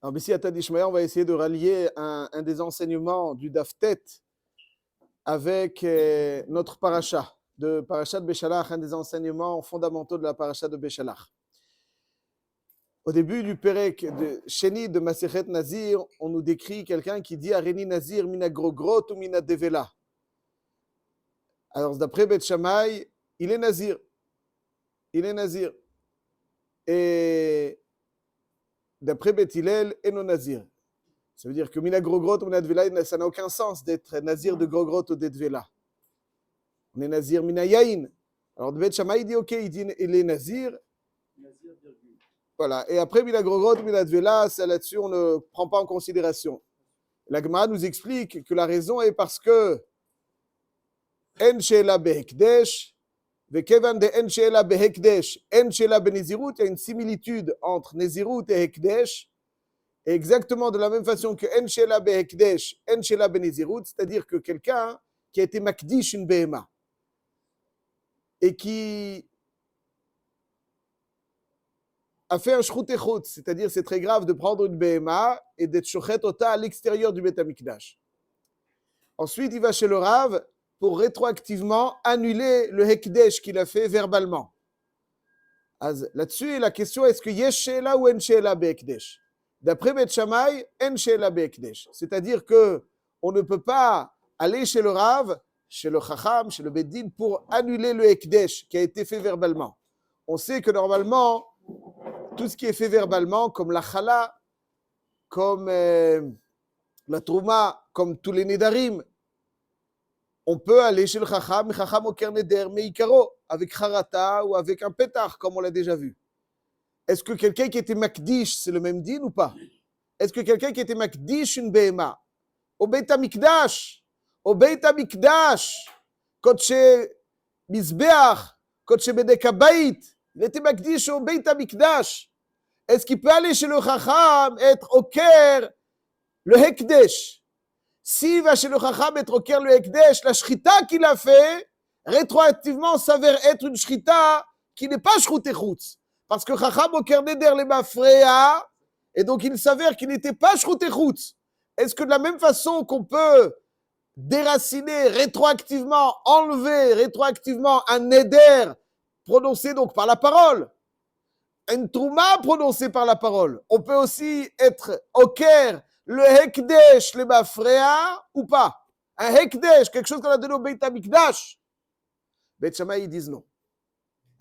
Alors, ici, à Tadishmaya, on va essayer de rallier un des enseignements du Daftet avec notre paracha, de paracha de Béchalach, un des enseignements fondamentaux de la paracha de Béchalach. Au début du Perek de Sheni de Masechet Nazir, on nous décrit quelqu'un qui dit Areni Nazir mina grogrot ou mina devela. Alors, d'après Beth Shammai, il est Nazir. Il est Nazir. Et d'après Beth Hillel, Eno Nazir. Ça veut dire que mina grogrot ou mina devela, ça n'a aucun sens d'être Nazir de grogrot ou de devela. On est Nazir mina yain. Alors, Beth Shammai dit ok, il est Nazir. Voilà. Et après, mina grogrot ou mina devela, ça là-dessus, on ne prend pas en considération. La Gemara nous explique que la raison est parce que En she'ela behekdesh, vekevan de en she'ela behekdesh, en she'ela benezirut, il y a une similitude entre nezirut et hekdesh, et exactement de la même façon que en she'ela behekdesh, en she'ela benezirut, c'est-à-dire que quelqu'un qui a été makdish une behema et qui a fait un shrut echut, c'est-à-dire c'est très grave de prendre une behema et d'être shochet ota à l'extérieur du Beth Amikdash. Ensuite, il va chez le Rav pour rétroactivement annuler le hekdesh qu'il a fait verbalement. Là-dessus, la question est-ce que yesh she'ela ou en she'ela behekdesh? D'après Beth Shammai, en she'ela behekdesh. C'est-à-dire que on ne peut pas aller chez le Rav, chez le Chacham, chez le Beddin pour annuler le hekdesh qui a été fait verbalement. On sait que normalement, tout ce qui est fait verbalement, comme la chala, comme la trouma, comme tous les nedarim, on peut aller chez le Chacham, Chacham au Kerneder, Meikaro, avec Harata ou avec un pétard, comme on l'a déjà vu. Est-ce que quelqu'un qui était Makdish, c'est le même din ou pas? Est-ce que quelqu'un qui était Makdish une Behema, au Beit HaMikdash, Kodshe Mizbeach, Kodshe Bedek Habayit, il était Makdish au Beit HaMikdash. Est-ce qu'il peut aller chez le Chacham, être au Ker, le Hekdesh? S'il va chez le Chacham être au Ker le Hekdesh, la shrita qu'il a fait, rétroactivement, s'avère être une shrita qui n'est pas shrut echutz. Parce que Chacham au Ker neder le mafrea, et donc il s'avère qu'il n'était pas shrut echutz. Est-ce que de la même façon qu'on peut déraciner rétroactivement, enlever rétroactivement un neder prononcé donc par la parole, une trouma prononcée par la parole, on peut aussi être au Ker le hekdesh, le mafrea, ou pas? Un hekdesh, quelque chose qu'on a donné au Beit HaMikdash. Beit Shammai, ils disent non.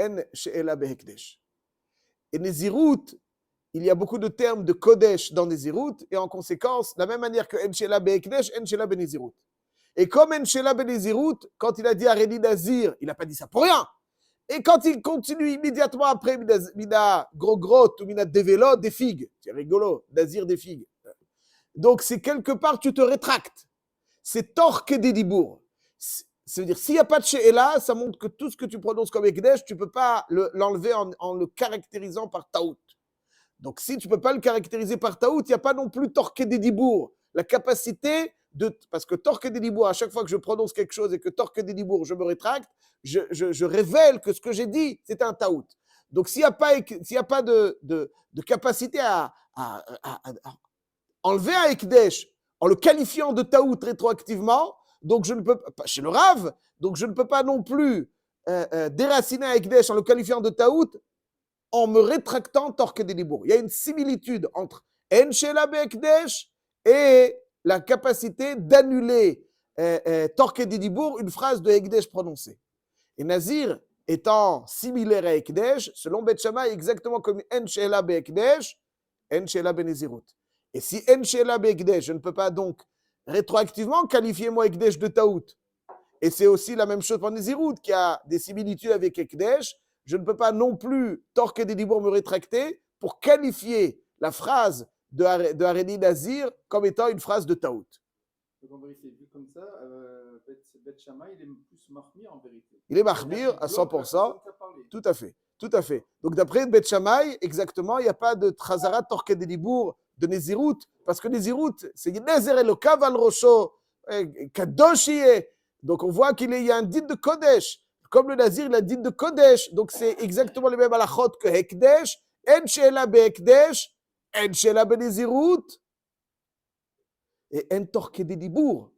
En she'ela behekdesh. Et Nezirut, il y a beaucoup de termes de kodesh dans Nezirut, et en conséquence, de la même manière que en she'ela behekdesh, en she'ela benezirut. Et comme en she'ela benezirut, quand il a dit Areni Nazir, il n'a pas dit ça pour rien. Et quand il continue immédiatement après Mina Grogrot ou Mina Develo, des figues. C'est rigolo, Nazir des figues. Donc, c'est quelque part, tu te rétractes. C'est torque des dibours. Ça veut dire, s'il n'y a pas de she'ela, ça montre que tout ce que tu prononces comme ekdesh, tu ne peux pas l'enlever en le caractérisant par taout. Donc, si tu ne peux pas le caractériser par taout, il n'y a pas non plus torque des dibours. La capacité de... Parce que torque des dibours, à chaque fois que je prononce quelque chose et que torque des dibours, je me rétracte, je révèle que ce que j'ai dit, c'est un taout. Donc, s'il n'y a pas de capacité à enlever un Ekdesh en le qualifiant de taout rétroactivement, donc je ne peux pas, chez le Rav, donc je ne peux pas non plus déraciner un Ekdesh en le qualifiant de taout en me rétractant torque des dibours. Il y a une similitude entre En She'ela Be'Ekdesh et la capacité d'annuler torque des dibours, une phrase de Ekdesh prononcée. Et Nazir étant similaire à Ekdesh, selon Beth Shammai, exactement comme En She'ela Be'Ekdesh, En She'ela Benezirut. Et si En she'ela be'ekdesh, je ne peux pas donc rétroactivement qualifier moi Ekdesh de taout. Et c'est aussi la même chose pour Nezirut, qui a des similitudes avec Ekdesh. Je ne peux pas non plus, torque des dibours, me rétracter pour qualifier la phrase de Areni Nazir comme étant une phrase de taout. Donc en vérité, vu comme ça, Beth Shammai, il est plus mahmir en vérité. Il est mahmir à 100%. Tout à fait. Tout à fait. Donc d'après Beth Shammai, exactement, il n'y a pas de Trazarat torque des dibours de Nezirut, parce que Nezirut, c'est Nezer Elokav al Rosho, Kadoshie. Donc on voit qu'il y a un dit de Kodesh. Comme le Nazir, il a un dit de Kodesh. Donc c'est exactement les mêmes halachot que Hekdesh. En she'ela be'Hekdesh, En Sheela Benezirut. Et En Torke de Dibour.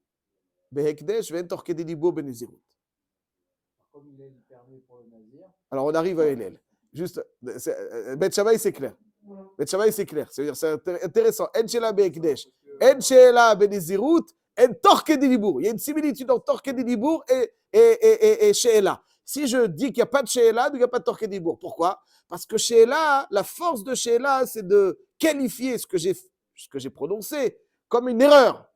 Behekdesh, En Torke de Dibour Benezirut. Comme il est permis pour le nazir. Alors on arrive à Hillel. Juste, Bet Shammai c'est clair. Bet Shammai c'est clair. C'est-à-dire, c'est intéressant. En Sheela Behekdesh. En Sheela Benezirut. En Torke de Dibour. Il y a une similitude entre Torke de Dibour et Sheela. Si je dis qu'il n'y a pas de Sheela, il n'y a pas de Torke de Dibour. Pourquoi? Parce que Sheela, la force de Sheela, c'est de qualifier ce que j'ai prononcé comme une erreur.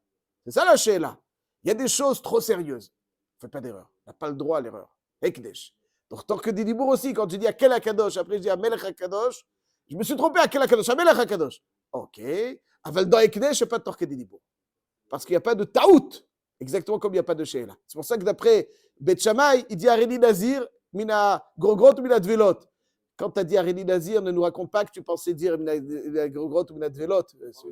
C'est ça la Sheela. Il y a des choses trop sérieuses. Ne faites pas d'erreur. On n'a pas le droit à l'erreur. Ekdesh. Donc, Torke de Dibour aussi, quand je dis Akel HaKadosh, après je dis Amelech HaKadosh, je me suis trompé, Akel HaKadosh, Amelech HaKadosh. Ok. Aval dans Ekdesh, il n'y a pas de Torke de Dibour. Parce qu'il n'y a pas de Taout. Exactement comme il n'y a pas de Sheela. C'est pour ça que d'après Bet Shammai, il dit Areni Nazir, Mina Grogrot ou Mina Dvelot. Quand tu as dit Areni Nazir, ne nous raconte pas que tu pensais dire Mina Grogrot ou Mina Dvelot.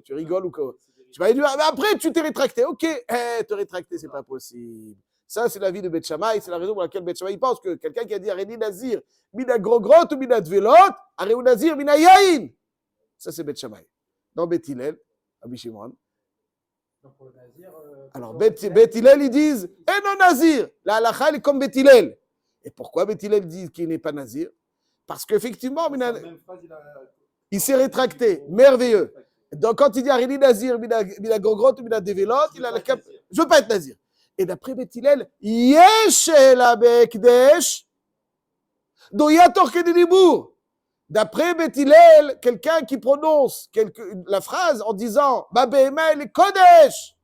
Tu rigoles ou quoi? Tu m'avais dit, mais après tu t'es rétracté. Ok, te rétracter, c'est pas possible. Ça, c'est l'avis de Bet Shammai. C'est la raison pour laquelle Bet Shammai pense que quelqu'un qui a dit Areni Nazir, Mina Grogrot ou Mina Dvelot, Areni Nazir, Mina Yain. Ça, c'est Bet Shammai. Dans Bet Hillel, Rabbi Shimon. Pour le nazir, Alors, Bet Hillel, ils disent « Eh non, Nazir !» La halakha, elle est comme Bet Hillel. Et pourquoi Bet Hillel dit qu'il n'est pas Nazir? Parce qu'effectivement, il s'est rétracté. Merveilleux. Donc, quand il dit « Areni Nazir, Mina Grogrot, Mina Develot », il a la cap. Je ne veux pas être Nazir. Et d'après Bet Hillel, « Yesh la Bekdesh, do Yatorke de Dibour » D'après Bet Hillel, quelqu'un qui prononce la phrase en disant Ma Behema elle est Kodesh.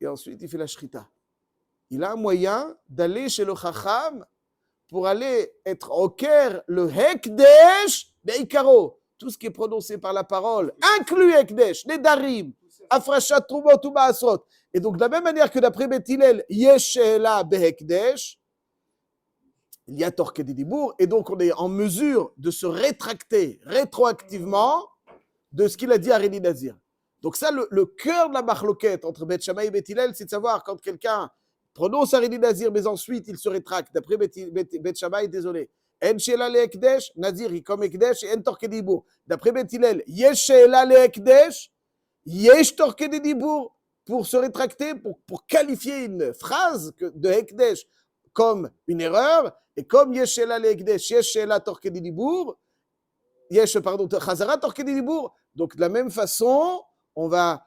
Et ensuite, il fait la Shrita. Il a un moyen d'aller chez le Chacham pour aller être au Ker, le Hekdesh, Beikaro. Tout ce qui est prononcé par la parole, inclut Hekdesh, les Darim, Afrashat Trumot ou Maasrot. Et donc, de la même manière que d'après Bet Hillel, Yeshela Behekdesh, il y a Torke de Dibour, et donc on est en mesure de se rétracter rétroactivement de ce qu'il a dit à Areni Nazir. Donc ça, le cœur de la marloquette entre Bet Shammai et Bet Hillel, c'est de savoir quand quelqu'un prononce Areni Nazir, mais ensuite il se rétracte. D'après Bet Shammai, désolé. En Sheela le Ekdesh, Nazir, il comme Ekdesh, et En Torke de Dibour. D'après Bet Hillel, Yesh Sheela le Ekdesh, Yesh Torke de Dibour, pour se rétracter, pour qualifier une phrase de Ekdesh comme une erreur, et comme Yesh Sheela le Ekdesh, Yesh Sheela Torke de Dibour, Chazara Torke de Dibour. Donc de la même façon, on va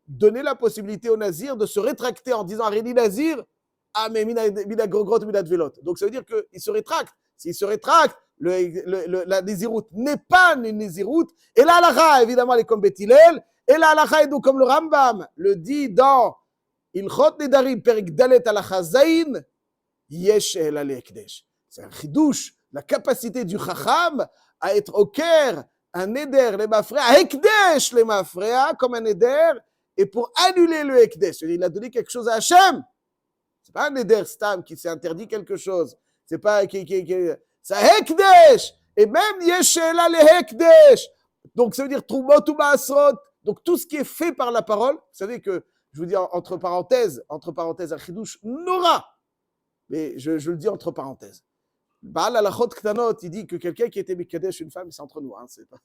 donner la possibilité au Nazir de se rétracter en disant Areni Nazir, ah mais Mina Grogrot, Mina Dvelot. Donc ça veut dire qu'il se rétracte. S'il se rétracte, la Nézirut n'est pas une Nézirut. Et la halakha, évidemment, elle est comme Bet Hillel. Et la halakha est donc comme le Rambam le dit dans Ilchot Nedarim, Perik Dalet halakha Zayin, Yesh Sheela le Ekdesh. C'est un chidouche, la capacité du Chacham à être au Ker, un Neder, les Mafréa, à Ekdesh, les Mafréa, comme un Neder, et pour annuler le Ekdesh. Il a donné quelque chose à Hachem. C'est pas un Neder Stam qui s'est interdit quelque chose. C'est pas c'est Ekdesh. Et même Yesh Sheela le Ekdesh. Donc ça veut dire Trumot ou Maasrot. Donc tout ce qui est fait par la parole, vous savez que, je vous dis entre parenthèses, un chidouche Nora. Mais je le dis entre parenthèses. Baal Halachot Ktanot, il dit que quelqu'un qui était Mikadesh une femme, c'est entre nous, hein, c'est pas...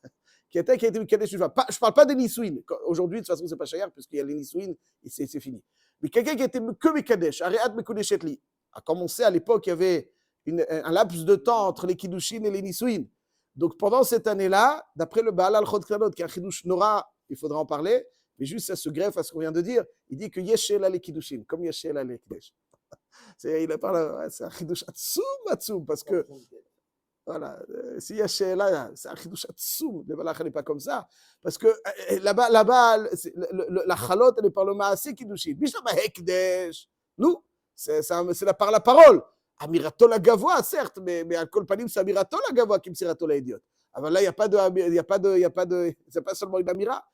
quelqu'un qui a été Mikadesh une femme, je ne parle pas des Nisouin, aujourd'hui de toute façon c'est pas cher, puisqu'il y a les Nisouin, et c'est fini. Mais quelqu'un qui était que Mikadesh, Areat Mekudeshetli, a commencé à l'époque, il y avait un laps de temps entre les Kiddushin et les Nisouin. Donc pendant cette année-là, d'après le Baal Halachot Ktanot, qui est un Kiddush Nora, il faudra en parler, mais juste ça se greffe à ce qu'on vient de dire, il dit que Yesh Sheela le Kiddushin, comme Yesh Sheela le Ekdesh. Il a parlé, c'est un chidouche atsoum, parce que, voilà, si Yesh Sheela, c'est un chidouche atsoum, le balach n'est pas comme ça, parce que là-bas, la chalot, elle est par le maasé kiddushin, bishama hekdesh, nous, c'est par la parole, amirato la gavoa, certes, mais à kol panim, c'est amirato la gavoa qui me sirato la idiot. Alors là, il n'y a pas de, c'est pas seulement une amira,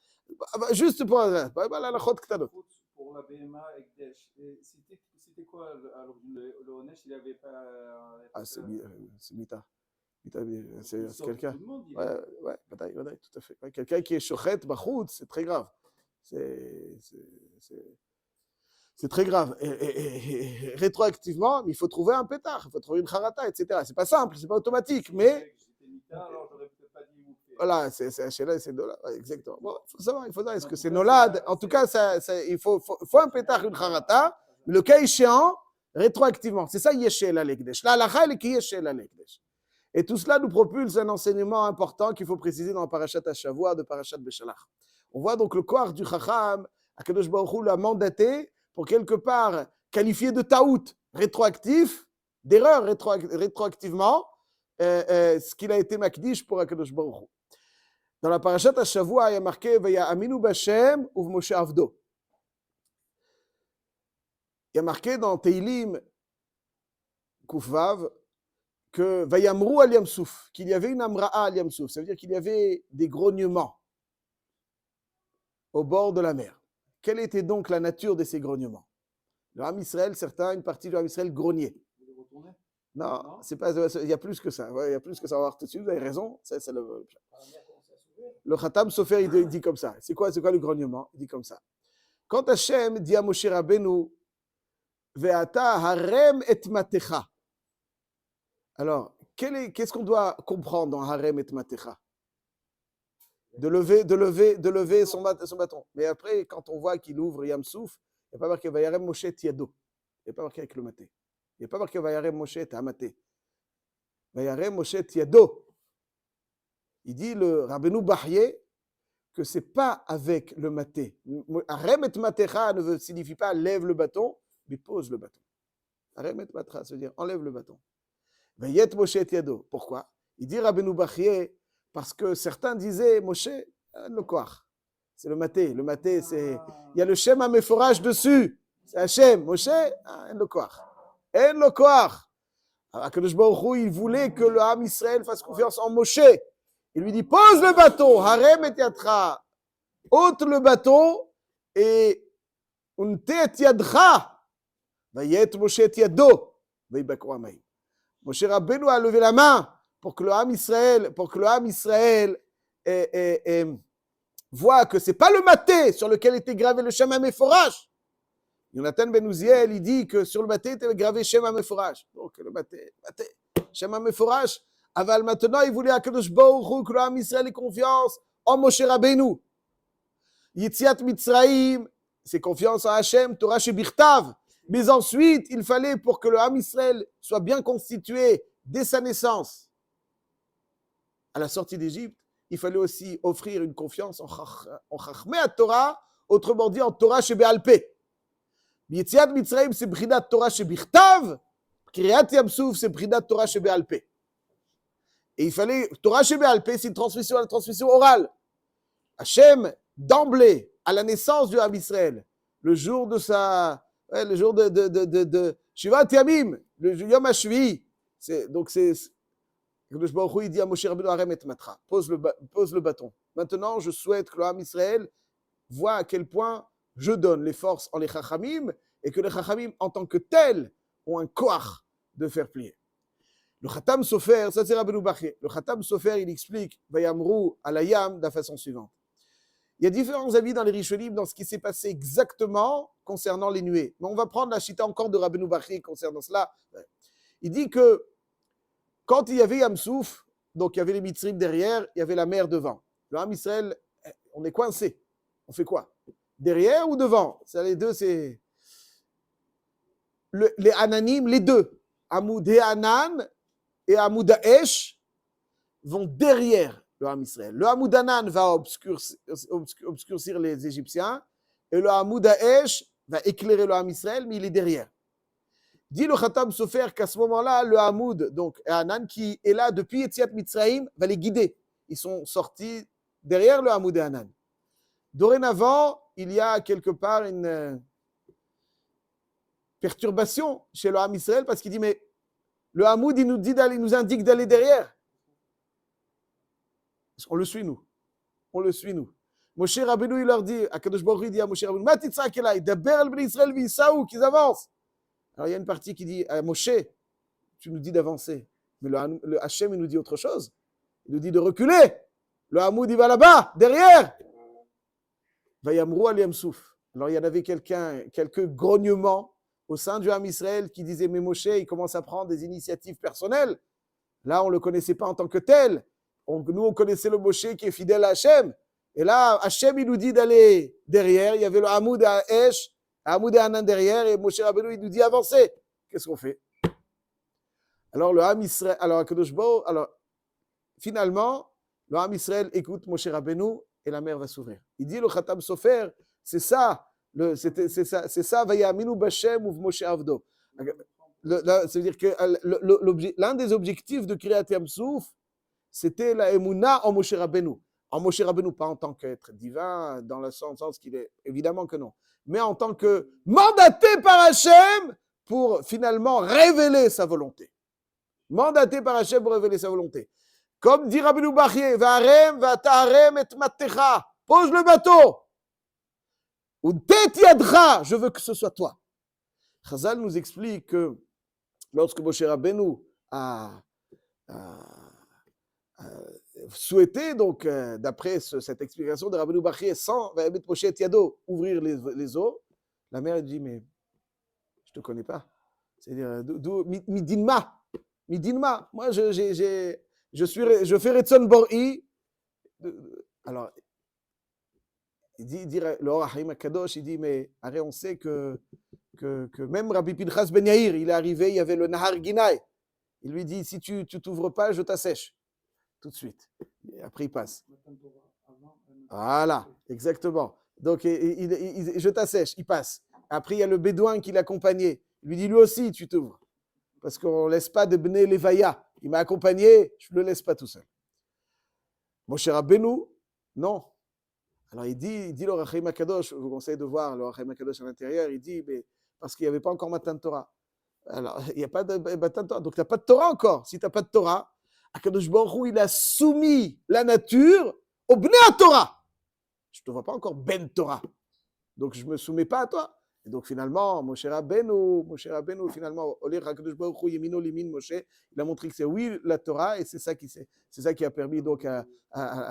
juste pour la chot ktanot. Pour la BMA Ekdesh, c'était quoi alors le Onesh, il avait pas. Ah, c'est Mita. C'est quelqu'un. Ouais, bataille, tout à fait. Ouais, quelqu'un qui est shochet, bachout, c'est très grave. C'est très grave. Et rétroactivement, il faut trouver un pétard, il faut trouver une charata, etc. C'est pas simple, c'est pas automatique, mais. Alors, j'aurais peut-être pas dit Voilà, c'est Sheila et c'est Nolad. Ouais, exactement. Bon, il faut savoir, est-ce que c'est Nolad? En tout cas, il faut un pétach, une charata, mais le cas échéant, rétroactivement. C'est ça, Yeshel Alekdesh. La halakha, elle est qui Yeshel Alekdesh. Et tout cela nous propulse un enseignement important qu'il faut préciser dans Parashat Hashavua de Parashat Beshalach. On voit donc le corps du Chacham, Akadosh Baruch Hu l'a mandaté pour quelque part qualifier de taout rétroactif, d'erreur rétroactivement, ce qu'il a été makdish pour Akadosh Baruch Hu. Dans la Parashat Hashavua, il y a marqué Vaya Aminu Bashem uv Moshe Avdo. Il y a marqué dans Teilim Kufvav que Vayamru al Yamsouf, qu'il y avait une amra'a al Yamsouf, ça veut dire qu'il y avait des grognements au bord de la mer. Quelle était donc la nature de ces grognements? Le Ham Israël, une partie du Ham Israël grognait. Non, c'est pas, il y a plus que ça. Ouais, il y a plus que ça. On va voir tout de suite, vous avez raison. C'est le Khatam Sofer, il dit comme ça. C'est quoi le grognement? Il dit comme ça. Quand Hachem dit à Moshe Rabbeinu, Ve'ata harem et matecha. Alors, qu'est-ce qu'on doit comprendre dans harem et matecha? De lever son bâton. Mais après, quand on voit qu'il ouvre Yamsouf, il n'y a pas marqué Vayarem Moshe Tiado. Il n'y a pas marqué avec le maté. Il n'y a pas marqué Vayarem Moshe Ta'amaté. Vayarem Moshe Tiado. Il dit le Rabbeinu Bahye que ce n'est pas avec le maté. Harem et matecha ne signifie pas lève le bâton, mais pose le bâton. Harem et matecha, ça veut dire enlève le bâton. Vayet Moshe Tiado. Pourquoi? Il dit Rabbeinu Bahye parce que certains disaient Moshe, le koach. C'est le maté. Le maté, c'est. Il y a le Shem Ameforach dessus. C'est Hachem. Moshe, le koach. En le koach. Akadosh Baruch Hu, il voulait que le Ham Israël fasse confiance en Moshe. Il lui dit pose le bâton. Harem et yadcha. Ôte le bâton et unte et yadcha. Vayet Moshe et yado. Vaybaku amayim. Moshe Rabbeinu a levé la main pour que le Ham Israël voit que ce n'est pas le maté sur lequel était gravé le Shem HaMeforach. Yonatan ben Uziel, il dit que sur le maté était gravé Shem HaMeforach. Donc le maté, Shem HaMeforach. Aval maintenant, il voulait à Kadosh Baruch Hu que le Ham Israël ait confiance en Moshe Rabbeinu. Yitziat Mitzrayim, c'est confiance en Hachem, Torah Shebichtav. Mais ensuite, il fallait pour que le Ham Israël soit bien constitué dès sa naissance, à la sortie d'Égypte, il fallait aussi offrir une confiance en Chachmei Torah, autrement dit en Torah Shebe'alpeh. Yetziat Mitzrayim, c'est Brinat Torah Shebichtav, Kiryat Yamsouf, c'est Brinat Torah Shebe'alpeh. Et il fallait, Torah Shebe'alpeh, c'est une transmission orale. Hachem, d'emblée, à la naissance du Ham Israël, le jour de Shivat Yamim, le Yom HaShvi'i, donc c'est Kadosh Baruch Hu, il dit à Moshe Rabbeinu Harem et Matra, pose le bâton. Maintenant, je souhaite que le Ham Israël voit à quel point je donne les forces en les Chachamim et que les Chachamim, en tant que tels, ont un koach de faire plier. Le Khatam Sofer, ça c'est Rabbeinu Bachye. Le Khatam Sofer, il explique Vayamru alayam de la façon suivante. Il y a différents avis dans les Rishonim dans ce qui s'est passé exactement concernant les nuées. Mais on va prendre la chita encore de Rabbeinu Bachye concernant cela. Il dit que quand il y avait Yamsouf, donc il y avait les Mitzrim derrière, il y avait la mer devant. Le Ham Israël, on est coincé. On fait quoi? Derrière ou devant? Les deux, c'est. Les Ananim, les deux. Amoud Hanan et Amoud Haesh vont derrière le Ham Israël. Le Amoud Hanan va obscurcir les Égyptiens et le Amoud Haesh va éclairer le Ham Israël, mais il est derrière. Dit le Khatam Sofer qu'à ce moment-là, le Hamoud, donc Hanan, qui est là depuis Yetziat Mitzrayim, va les guider. Ils sont sortis derrière le Hamoud et Hanan. Dorénavant, il y a quelque part une perturbation chez le Ham Israël parce qu'il dit, mais le Hamoud, il nous indique d'aller derrière. On le suit, nous. Moshe Rabbeinu, il leur dit, Akadosh Baruch Hu dit à Moshe Rabbeinu, Ma titzak elai, daber al bnei Israël v'isaou, qu'ils avancent. Alors il y a une partie qui dit, Moshe, tu nous dis d'avancer. Mais le Hachem, il nous dit autre chose. Il nous dit de reculer. Le Hamoud, il va là-bas, derrière. Vayamru al Yamsouf. Alors il y en avait quelques grognements au sein du Ham Israël qui disaient, mais Moshe, il commence à prendre des initiatives personnelles. Là, on ne le connaissait pas en tant que tel. nous, on connaissait le Moshe qui est fidèle à Hachem. Et là, Hachem, il nous dit d'aller derrière. Il y avait le Hamoud à Esh, Hamoud et Hanan derrière. Et Moshe Rabbeinu, il nous dit avancez. Qu'est-ce qu'on fait? Alors, le Ham Israël, alors, finalement, le Ham Israël écoute Moshe Rabbeinu et la mer va s'ouvrir. Il dit le Khatam Sofer, c'est ça, c'est ça, Vayaminu Bashem ou Moshe Avdo. Ça veut dire que l'un des objectifs de Kriyat Yam Souf, c'était la Emouna en Moshe Rabbeinu. En Moshe Rabbeinu, pas en tant qu'être divin, dans le sens qu'il est, évidemment que non, mais en tant que mandaté par Hachem pour finalement révéler sa volonté. Mandaté par Hachem pour révéler sa volonté. Comme dit Rabbeinu Bachye, Va'arem va'taharem et mattecha, pose le bateau. Ou tet yadcha, je veux que ce soit toi. Chazal nous explique que lorsque Moshe Rabbeinu a souhaité, donc d'après cette explication de Rabbeinu Bachye, sans mettre Moshe et Yado ouvrir les eaux, la mère dit mais je te connais pas. C'est-à-dire midinma. Moi je fais Retzon Bor'i. Alors il dit le Or HaChaim HaKadosh, il dit mais arrête, on sait que même Rabbi Pinchas Ben Yair, il est arrivé, il y avait le Nahar Ginai. Il lui dit si tu t'ouvres pas, je t'assèche tout de suite. Et après il passe. Voilà, exactement. Donc je t'assèche, il passe. Après il y a le bédouin qui l'accompagnait. Il lui dit lui aussi tu t'ouvres. Parce qu'on ne laisse pas de Bnei Levaya. Il m'a accompagné, je ne le laisse pas tout seul. Moshe Rabbeinu, non. Alors il dit le Or HaChaim HaKadosh, je vous conseille de voir le Or HaChaim HaKadosh à l'intérieur, il dit, mais parce qu'il n'y avait pas encore Matan Torah. Alors, il n'y a pas de Matan Torah, donc tu n'as pas de Torah encore. Si tu n'as pas de Torah, HaKadosh Baruch Hu, il a soumis la nature au Bnei Torah. Je ne te vois pas encore Ben Torah. Donc je ne me soumets pas à toi. Et donc finalement, Moshe Rabbeinu, finalement, HaKadosh Baruch Hu, Yemino Limin Moshe, il a montré que c'est oui la Torah, et c'est ça qui a permis donc à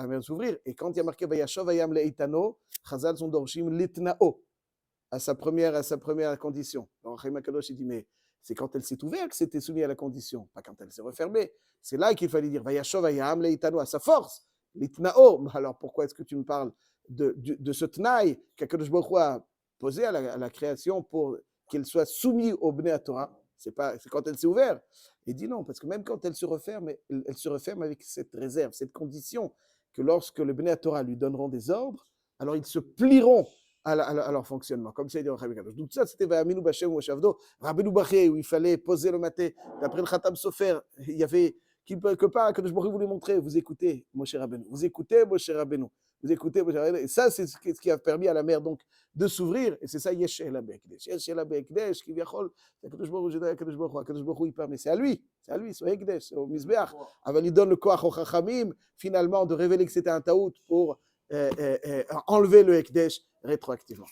mer s'ouvrir. Et quand il y a marqué Vayashov Vayam Leitano, Chazal son dorshim litnao, à sa première condition. Alors Chaim HaKadosh il dit mais c'est quand elle s'est ouverte que c'était soumis à la condition, pas quand elle s'est refermée. C'est là qu'il fallait dire Vayashov Vayam Leitano, à sa force, litnao. Alors pourquoi est-ce que tu me parles de ce tnaï qu'HaKadosh Baruch Hu a posé à la création pour qu'elle soit soumise au Bnei Torah? C'est quand elle s'est ouverte. Il dit non, parce que même quand elle se referme, elle se referme avec cette réserve, cette condition, que lorsque le Bnei Torah lui donneront des ordres, alors ils se plieront à leur fonctionnement. Comme ça, il dit au Chaim HaKadosh. Donc ça, c'était Vayaminu Bashem ou Shavdo, Rabbeinu Bachye, où il fallait poser le maté. D'après le Khatam Sofer, il y avait quelque part que je voulais montrer. Vous écoutez Moshe Rabbeinu. Vous écoutez Moshe Rabbeinu. Vous écoutez Moshe Rabbeinu. Et ça, c'est ce qui a permis à la mer donc de s'ouvrir. Et c'est ça, Yesh Ela Be'ekdesh. Yesh Ela Be'ekdesh, qui viachol, HaKadosh Baruch Hu, il permet. C'est à lui, c'est au Ekdesh, c'est au Mizbeach. Il donne le koach au Chachamim, finalement, de révéler que c'était un taout pour enlever le Ekdesh rétroactivement.